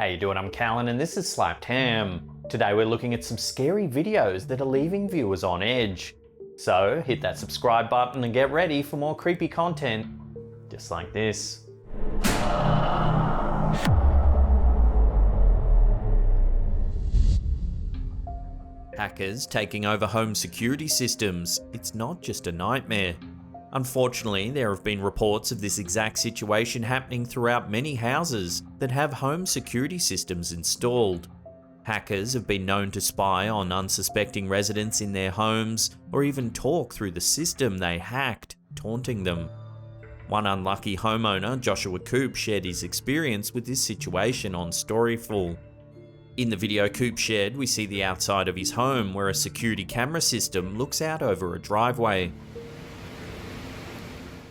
How you doing? I'm Callan and this is SLAPPEDHAM. Today we're looking at some scary videos that are leaving viewers on edge. So hit that subscribe button and get ready for more creepy content just like this. Hackers taking over home security systems. It's not just a nightmare. Unfortunately, there have been reports of this exact situation happening throughout many houses that have home security systems installed. Hackers have been known to spy on unsuspecting residents in their homes or even talk through the system they hacked, taunting them. One unlucky homeowner, Joshua Koop, shared his experience with this situation on Storyful. In the video Koop shared, we see the outside of his home where a security camera system looks out over a driveway.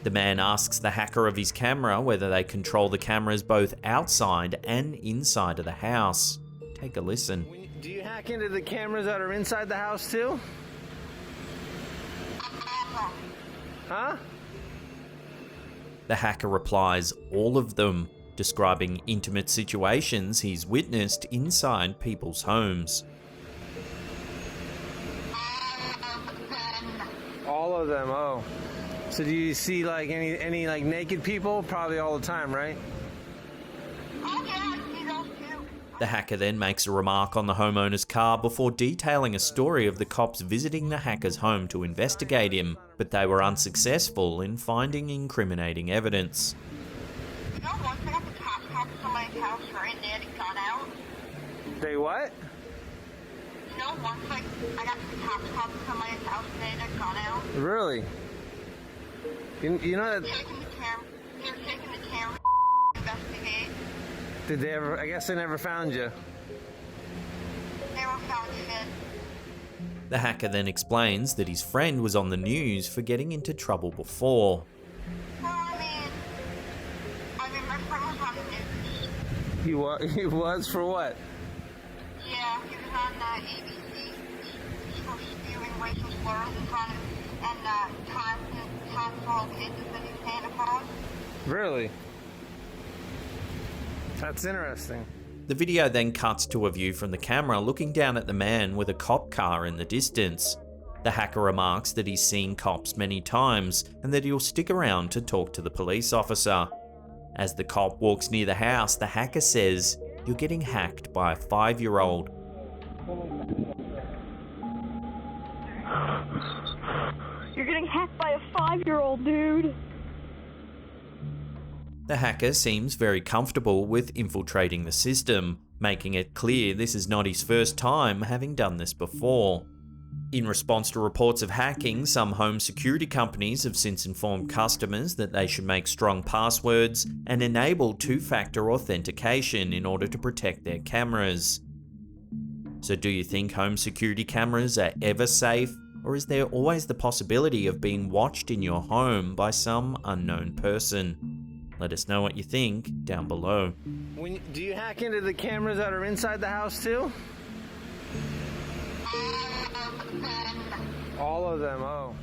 The man asks the hacker of his camera whether they control the cameras both outside and inside of the house. Take a listen. Do you hack into the cameras that are inside the house too? Huh? The hacker replies, all of them, describing intimate situations he's witnessed inside people's homes. All of them, oh. So do you see like any like naked people? Probably all the time, right? Oh yeah, I see those too. The hacker then makes a remark on the homeowner's car before detailing a story of the cops visiting the hacker's home to investigate him, but they were unsuccessful in finding incriminating evidence. You know, once I got the cops come to somebody's house right and they had gone out. They what? You know, once I got the cops come to somebody's house and they had gone out. Really? You know that? They were taking the camera to investigate. Did they ever? I guess they never found you. They were found shit. The hacker then explains that his friend was on the news for getting into trouble before. Well, I mean, my friend was on the news. He was for what? Yeah, he was on ABC. He was spewing racial slurs in front of and taunting kids that he's Santa Claus. Really? That's interesting. The video then cuts to a view from the camera looking down at the man with a cop car in the distance. The hacker remarks that he's seen cops many times and that he'll stick around to talk to the police officer. As the cop walks near the house, the hacker says, "You're getting hacked by a 5-year-old. You're getting hacked by a 5-year-old, dude. The hacker seems very comfortable with infiltrating the system, making it clear this is not his first time having done this before. In response to reports of hacking, some home security companies have since informed customers that they should make strong passwords and enable two-factor authentication in order to protect their cameras. So do you think home security cameras are ever safe? Or is there always the possibility of being watched in your home by some unknown person? Let us know what you think down below. Do you hack into the cameras that are inside the house too? All of them, oh.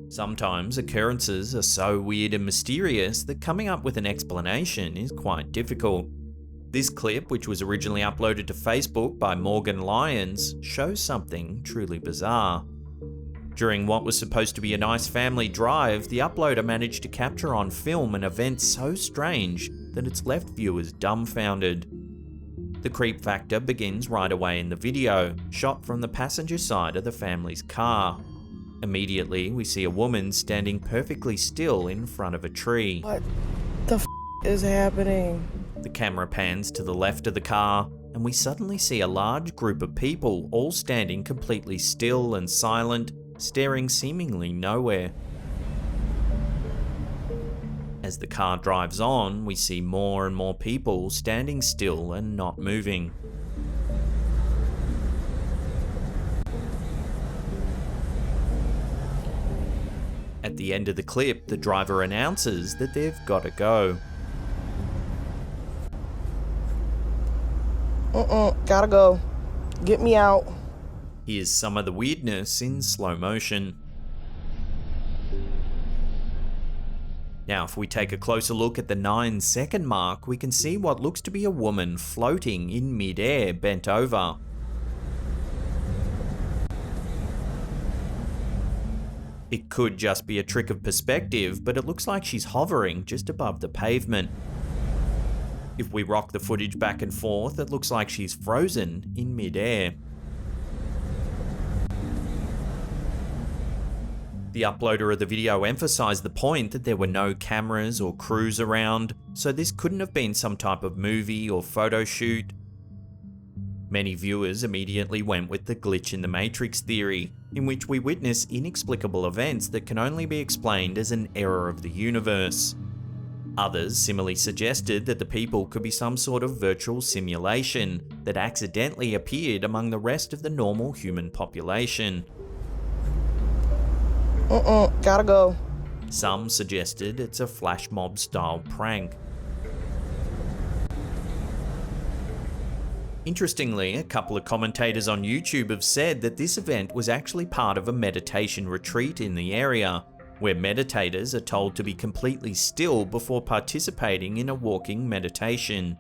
Sometimes occurrences are so weird and mysterious that coming up with an explanation is quite difficult. This clip, which was originally uploaded to Facebook by Lyons, shows something truly bizarre. During what was supposed to be a nice family drive, the uploader managed to capture on film an event so strange that it's left viewers dumbfounded. The creep factor begins right away in the video, shot from the passenger side of the family's car. Immediately, we see a woman standing perfectly still in front of a tree. What the f is happening? The camera pans to the left of the car, and we suddenly see a large group of people all standing completely still and silent, staring seemingly nowhere. As the car drives on, we see more and more people standing still and not moving. At the end of the clip, the driver announces that they've got to go. Gotta go. Get me out. Here's some of the weirdness in slow motion. Now, if we take a closer look at the 9-second mark, we can see what looks to be a woman floating in mid-air, bent over. It could just be a trick of perspective, but it looks like she's hovering just above the pavement. If we rock the footage back and forth, it looks like she's frozen in mid-air. The uploader of the video emphasised the point that there were no cameras or crews around, so this couldn't have been some type of movie or photo shoot. Many viewers immediately went with the glitch in the Matrix theory, in which we witness inexplicable events that can only be explained as an error of the universe. Others similarly suggested that the people could be some sort of virtual simulation that accidentally appeared among the rest of the normal human population. Gotta go. Some suggested it's a flash mob style prank. Interestingly, a couple of commentators on YouTube have said that this event was actually part of a meditation retreat in the area, where meditators are told to be completely still before participating in a walking meditation.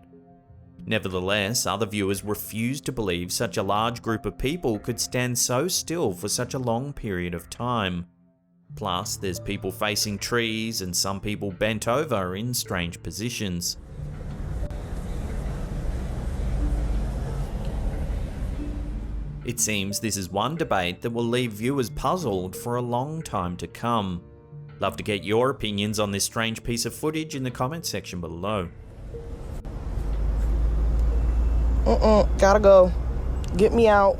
Nevertheless, other viewers refused to believe such a large group of people could stand so still for such a long period of time. Plus, there's people facing trees and some people bent over in strange positions. It seems this is one debate that will leave viewers puzzled for a long time to come. Love to get your opinions on this strange piece of footage in the comment section below. Gotta go. Get me out.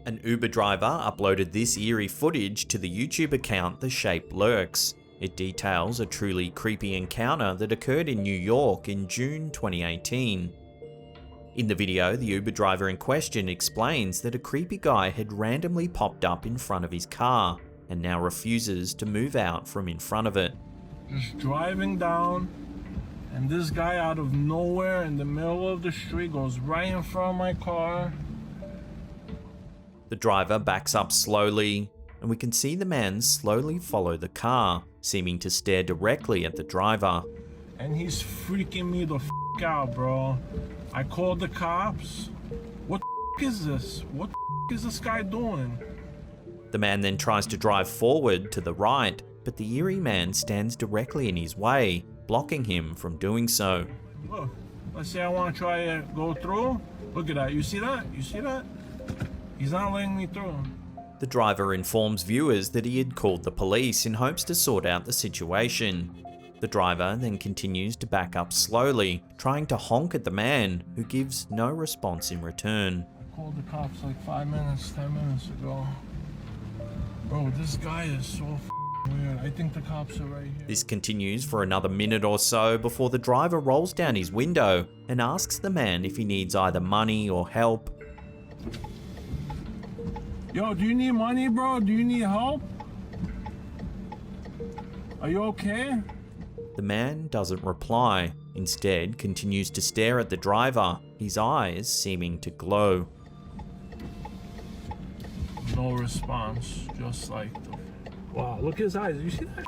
An Uber driver uploaded this eerie footage to the YouTube account The Shape Lurks. It details a truly creepy encounter that occurred in New York in June 2018. In the video, the Uber driver in question explains that a creepy guy had randomly popped up in front of his car and now refuses to move out from in front of it. Just driving down, and this guy out of nowhere in the middle of the street goes right in front of my car. The driver backs up slowly, and we can see the man slowly follow the car, seeming to stare directly at the driver. And he's freaking me the f out, bro. I called the cops. What the f is this? What the f is this guy doing? The man then tries to drive forward to the right, but the eerie man stands directly in his way, blocking him from doing so. Look, let's say I want to try to go through. Look at that. You see that? You see that? He's not letting me through. The driver informs viewers that he had called the police in hopes to sort out the situation. The driver then continues to back up slowly, trying to honk at the man, who gives no response in return. I called the cops like 5 minutes, 10 minutes ago. Bro, this guy is so weird. I think the cops are right here. This continues for another minute or so before the driver rolls down his window and asks the man if he needs either money or help. Yo, do you need money, bro? Do you need help? Are you okay? The man doesn't reply, instead continues to stare at the driver, his eyes seeming to glow. No response, just like the... Wow, look at his eyes. You see that?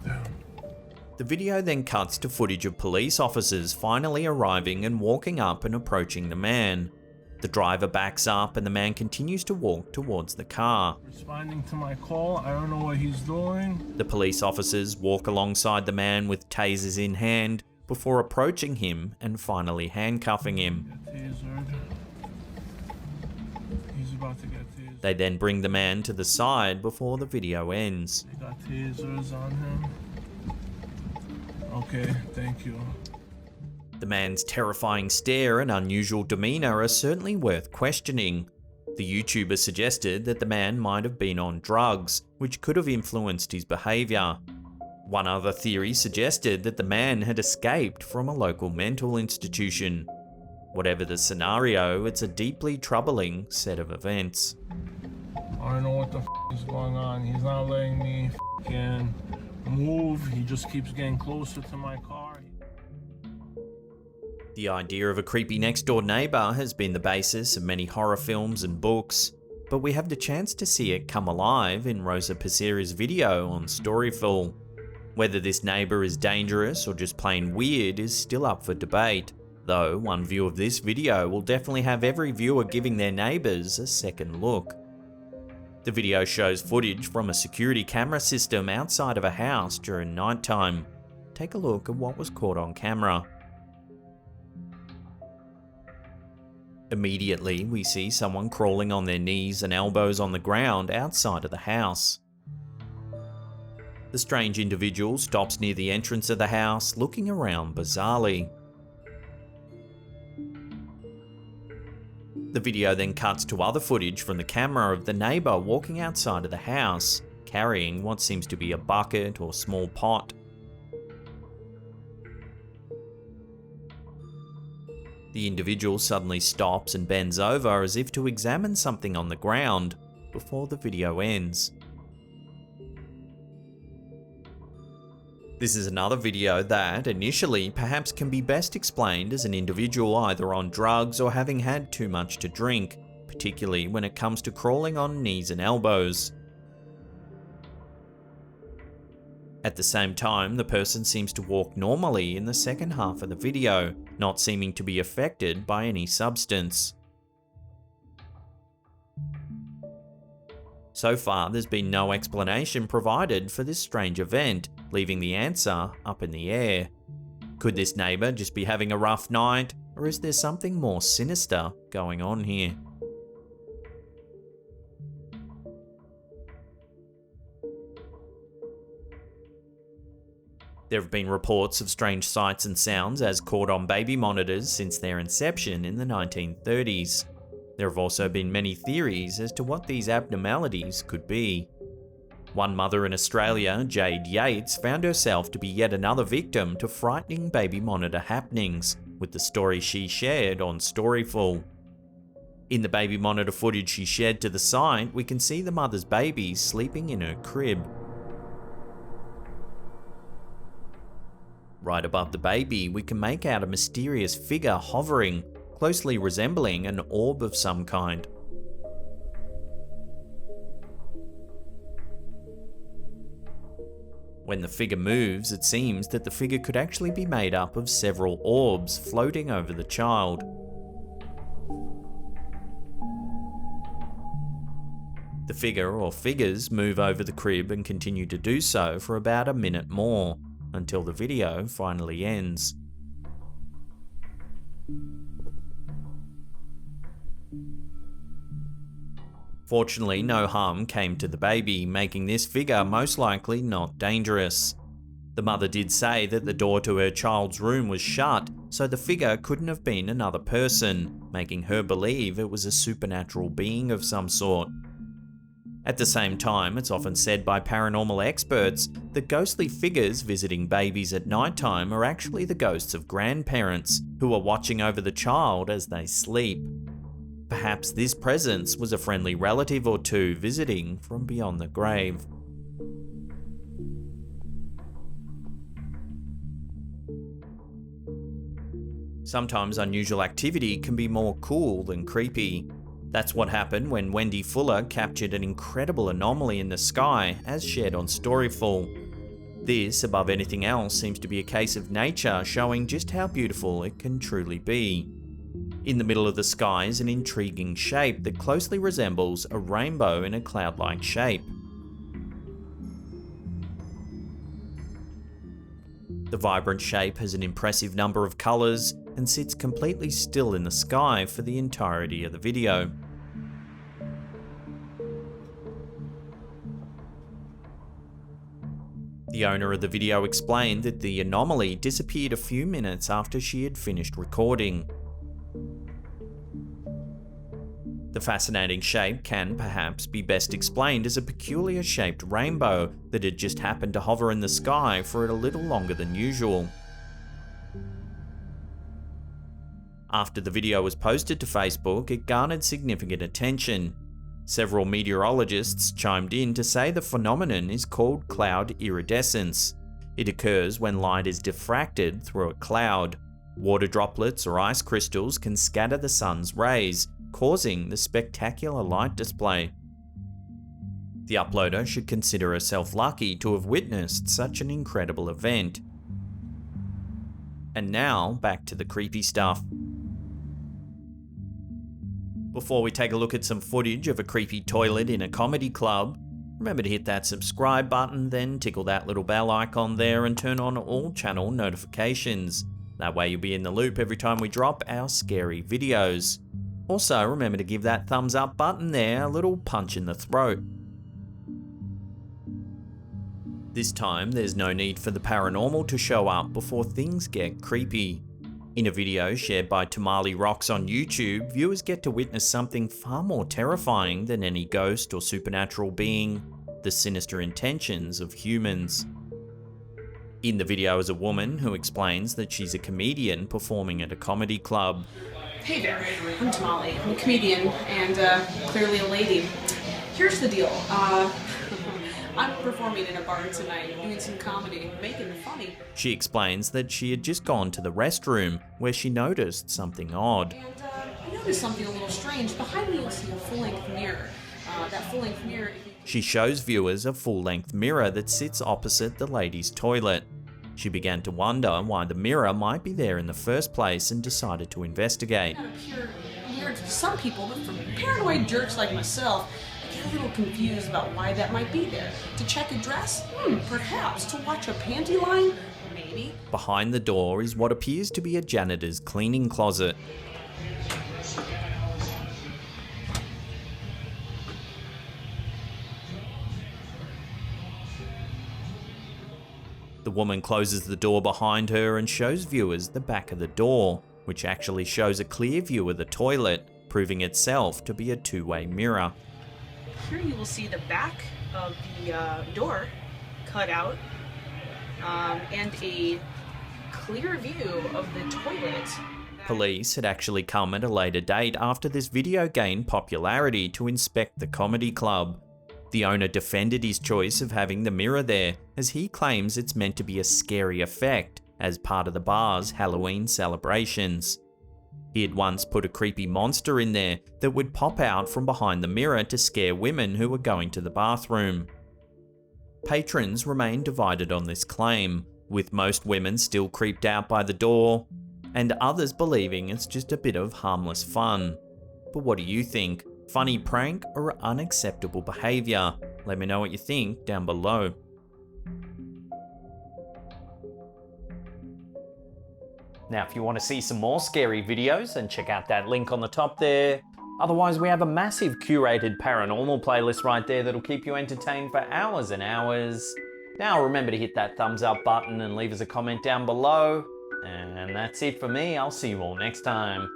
Damn. The video then cuts to footage of police officers finally arriving and walking up and approaching the man. The driver backs up and the man continues to walk towards the car. Responding to my call, I don't know what he's doing. The police officers walk alongside the man with tasers in hand before approaching him and finally handcuffing him. Get tasered. He's about to get tasered. They then bring the man to the side before the video ends. They got tasers on him. Okay, thank you. The man's terrifying stare and unusual demeanour are certainly worth questioning. The YouTuber suggested that the man might have been on drugs, which could have influenced his behaviour. One other theory suggested that the man had escaped from a local mental institution. Whatever the scenario, it's a deeply troubling set of events. I don't know what the f is going on. He's not letting me f***ing move. He just keeps getting closer to my car. The idea of a creepy next-door neighbour has been the basis of many horror films and books. but we have the chance to see it come alive in Rosa Pisera's video on Storyful. Whether this neighbour is dangerous or just plain weird is still up for debate, though one view of this video will definitely have every viewer giving their neighbours a second look. The video shows footage from a security camera system outside of a house during nighttime. Take a look at what was caught on camera. Immediately, we see someone crawling on their knees and elbows on the ground outside of the house. The strange individual stops near the entrance of the house, looking around bizarrely. The video then cuts to other footage from the camera of the neighbour walking outside of the house, carrying what seems to be a bucket or small pot. The individual suddenly stops and bends over as if to examine something on the ground before the video ends. This is another video that, initially, perhaps can be best explained as an individual either on drugs or having had too much to drink, particularly when it comes to crawling on knees and elbows. At the same time, the person seems to walk normally in the second half of the video, not seeming to be affected by any substance. So far, there's been no explanation provided for this strange event, leaving the answer up in the air. Could this neighbour just be having a rough night, or is there something more sinister going on here? There have been reports of strange sights and sounds as caught on baby monitors since their inception in the 1930s. There have also been many theories as to what these abnormalities could be. One mother in Australia, Jade Yates, found herself to be yet another victim to frightening baby monitor happenings, with the story she shared on Storyful. In the baby monitor footage she shared to the site, we can see the mother's baby sleeping in her crib. Right above the baby, we can make out a mysterious figure hovering, closely resembling an orb of some kind. When the figure moves, it seems that the figure could actually be made up of several orbs floating over the child. The figure or figures move over the crib and continue to do so for about a minute more, until the video finally ends. Fortunately, no harm came to the baby, making this figure most likely not dangerous. The mother did say that the door to her child's room was shut, so the figure couldn't have been another person, making her believe it was a supernatural being of some sort. At the same time, it's often said by paranormal experts that ghostly figures visiting babies at nighttime are actually the ghosts of grandparents who are watching over the child as they sleep. Perhaps this presence was a friendly relative or two visiting from beyond the grave. Sometimes unusual activity can be more cool than creepy. That's what happened when Wendi Fuller captured an incredible anomaly in the sky, as shared on Storyful. This, above anything else, seems to be a case of nature showing just how beautiful it can truly be. In the middle of the sky is an intriguing shape that closely resembles a rainbow in a cloud-like shape. The vibrant shape has an impressive number of colours and sits completely still in the sky for the entirety of the video. The owner of the video explained that the anomaly disappeared a few minutes after she had finished recording. The fascinating shape can perhaps be best explained as a peculiar shaped rainbow that had just happened to hover in the sky for a little longer than usual. After the video was posted to Facebook, it garnered significant attention. Several meteorologists chimed in to say the phenomenon is called cloud iridescence. It occurs when light is diffracted through a cloud. Water droplets or ice crystals can scatter the sun's rays, causing the spectacular light display. The uploader should consider herself lucky to have witnessed such an incredible event. And now, back to the creepy stuff. Before we take a look at some footage of a creepy toilet in a comedy club, remember to hit that subscribe button, then tickle that little bell icon there and turn on all channel notifications. That way you'll be in the loop every time we drop our scary videos. Also, remember to give that thumbs up button there a little punch in the throat. This time, there's no need for the paranormal to show up before things get creepy. In a video shared by Tamale Rocks on YouTube, viewers get to witness something far more terrifying than any ghost or supernatural being: the sinister intentions of humans. In the video is a woman who explains that she's a comedian performing at a comedy club. Hey there, I'm Tamale. I'm a comedian and clearly a lady. Here's the deal. I'm performing in a bar tonight, doing some comedy, making it funny. She explains that she had just gone to the restroom, where she noticed something odd. And I noticed something a little strange. Behind me you'll see a full-length mirror. That full-length mirror... She shows viewers a full-length mirror that sits opposite the lady's toilet. She began to wonder why the mirror might be there in the first place and decided to investigate. It might appear weird to some people, but for paranoid jerks like myself, I get a little confused about why that might be there. To check a dress? Perhaps. To watch a panty line? Maybe. Behind the door is what appears to be a janitor's cleaning closet. The woman closes the door behind her and shows viewers the back of the door, which actually shows a clear view of the toilet, proving itself to be a two-way mirror. Here you will see the back of the door cut out and a clear view of the toilet. Police had actually come at a later date after this video gained popularity to inspect the comedy club. The owner defended his choice of having the mirror there, as he claims it's meant to be a scary effect as part of the bar's Halloween celebrations. He had once put a creepy monster in there that would pop out from behind the mirror to scare women who were going to the bathroom. Patrons remain divided on this claim, with most women still creeped out by the door, and others believing it's just a bit of harmless fun. But what do you think? Funny prank or unacceptable behaviour? Let me know what you think down below. Now, if you want to see some more scary videos, then check out that link on the top there. Otherwise, we have a massive curated paranormal playlist right there that'll keep you entertained for hours and hours. Now, remember to hit that thumbs up button and leave us a comment down below. And that's it for me. I'll see you all next time.